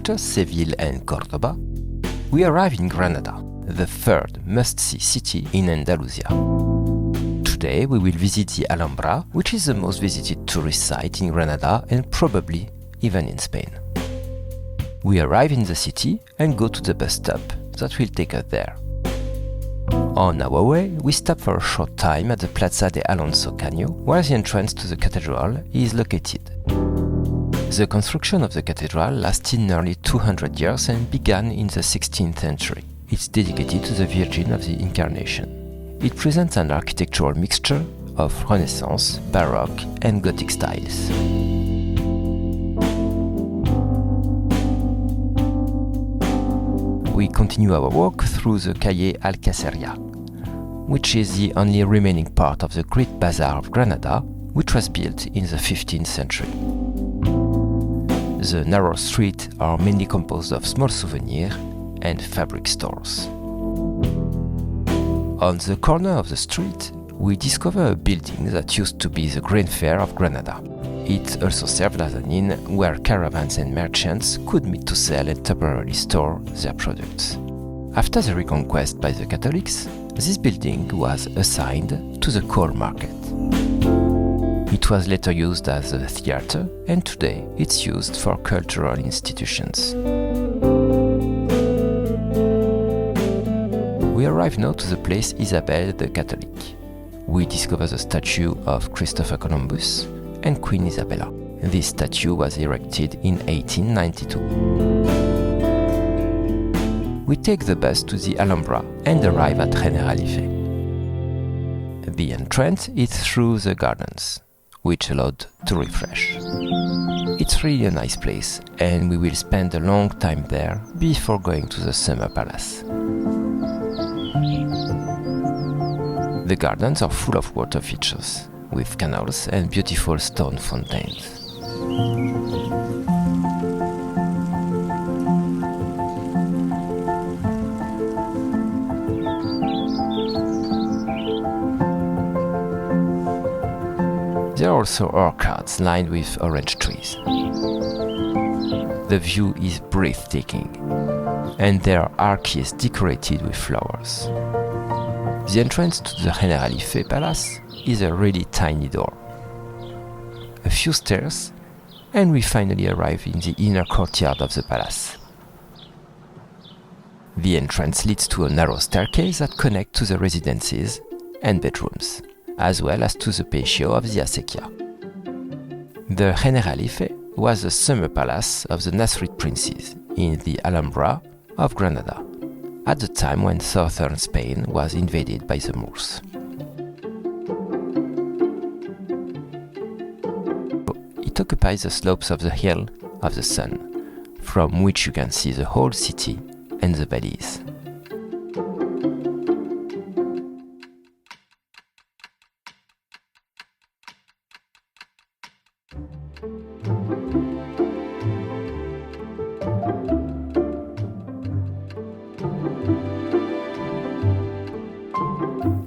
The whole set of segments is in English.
After Seville and Cordoba, we arrive in Granada, the third must-see city in Andalusia. Today we will visit the Alhambra, which is the most visited tourist site in Granada and probably even in Spain. We arrive in the city and go to the bus stop that will take us there. On our way, we stop for a short time at the Plaza de Alonso Caño, where the entrance to the cathedral is located. The construction of the cathedral lasted nearly 200 years and began in the 16th century. It's dedicated to the Virgin of the Incarnation. It presents an architectural mixture of Renaissance, Baroque and Gothic styles. We continue our walk through the Calle Alcaceria, which is the only remaining part of the Great Bazaar of Granada, which was built in the 15th century. The narrow streets are mainly composed of small souvenir and fabric stores. On the corner of the street, we discover a building that used to be the grain fair of Granada. It also served as an inn where caravans and merchants could meet to sell and temporarily store their products. After the reconquest by the Catholics, this building was assigned to the coal market. It was later used as a theater, and today it's used for cultural institutions. We arrive now to the place Isabel the Catholic. We discover the statue of Christopher Columbus and Queen Isabella. This statue was erected in 1892. We take the bus to the Alhambra and arrive at Generalife. The entrance is through the gardens, which allowed to refresh. It's really a nice place, and we will spend a long time there before going to the Summer Palace. The gardens are full of water features, with canals and beautiful stone fountains. There are also orchards lined with orange trees. The view is breathtaking, and there are arches decorated with flowers. The entrance to the Generalife Palace is a really tiny door. A few stairs, and we finally arrive in the inner courtyard of the palace. The entrance leads to a narrow staircase that connects to the residences and bedrooms, as well as to the patio of the Acequia. The Generalife was the summer palace of the Nasrid princes in the Alhambra of Granada, at the time when southern Spain was invaded by the Moors. It occupies the slopes of the Hill of the Sun, from which you can see the whole city and the valleys.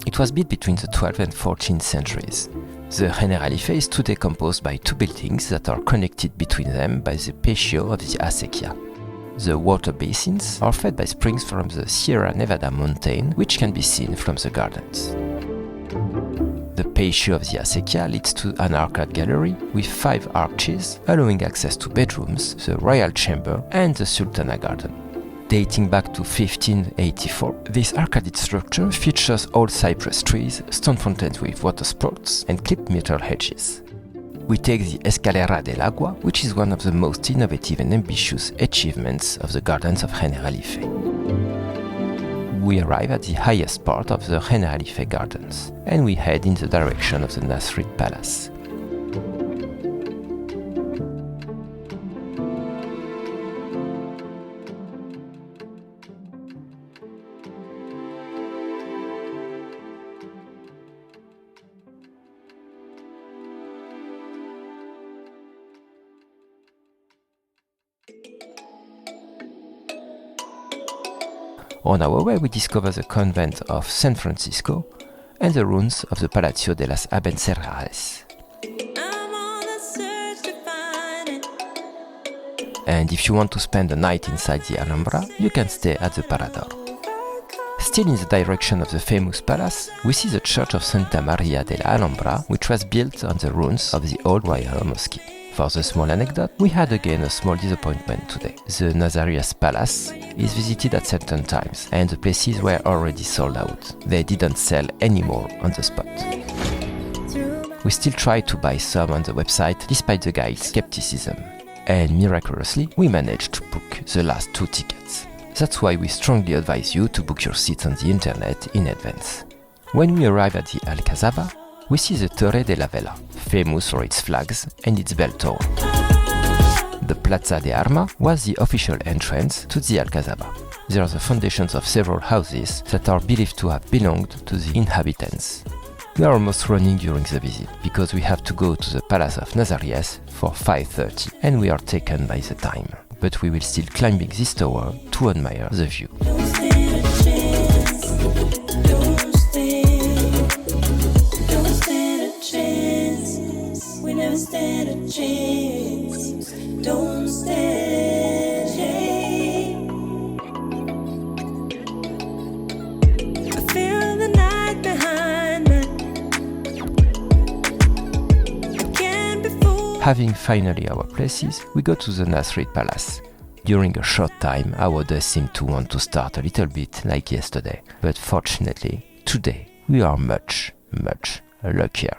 It was built between the 12th and 14th centuries. The Generalife is today composed by two buildings that are connected between them by the patio of the Acequia. The water basins are fed by springs from the Sierra Nevada mountain, which can be seen from the gardens. The patio of the Acequia leads to an arcade gallery with 5 arches, allowing access to bedrooms, the royal chamber and the Sultana garden. Dating back to 1584, this arcaded structure features old cypress trees, stone fountains with water sports, and clipped myrtle hedges. We take the Escalera del Agua, which is one of the most innovative and ambitious achievements of the gardens of Generalife. We arrive at the highest part of the Generalife gardens, and we head in the direction of the Nasrid Palace. On our way, we discover the convent of San Francisco and the ruins of the Palacio de las Abencerrajes. And if you want to spend the night inside the Alhambra, you can stay at the Parador. Still in the direction of the famous palace, we see the church of Santa Maria de la Alhambra, which was built on the ruins of the old royal mosque. For the small anecdote, we had again a small disappointment today. The Nazarias Palace is visited at certain times, and the places were already sold out. They didn't sell anymore on the spot. We still tried to buy some on the website despite the guide's skepticism. And miraculously, we managed to book the last 2 tickets. That's why we strongly advise you to book your seats on the internet in advance. When we arrive at the Alcazaba, we see the Torre de la Vela, famous for its flags and its bell tower. The Plaza de Armas was the official entrance to the Alcazaba. There are the foundations of several houses that are believed to have belonged to the inhabitants. We are almost running during the visit because we have to go to the Palace of Nazarias for 5:30 and we are taken by the time. But we will still climbing this tower to admire the view. Stand a chance. Don't stand a chance. I feel the night behind me. I can't be fooled. Having finally our places, we go to the Nasrid Palace. During a short time, our day seemed to want to start a little bit like yesterday. But fortunately, today we are much luckier.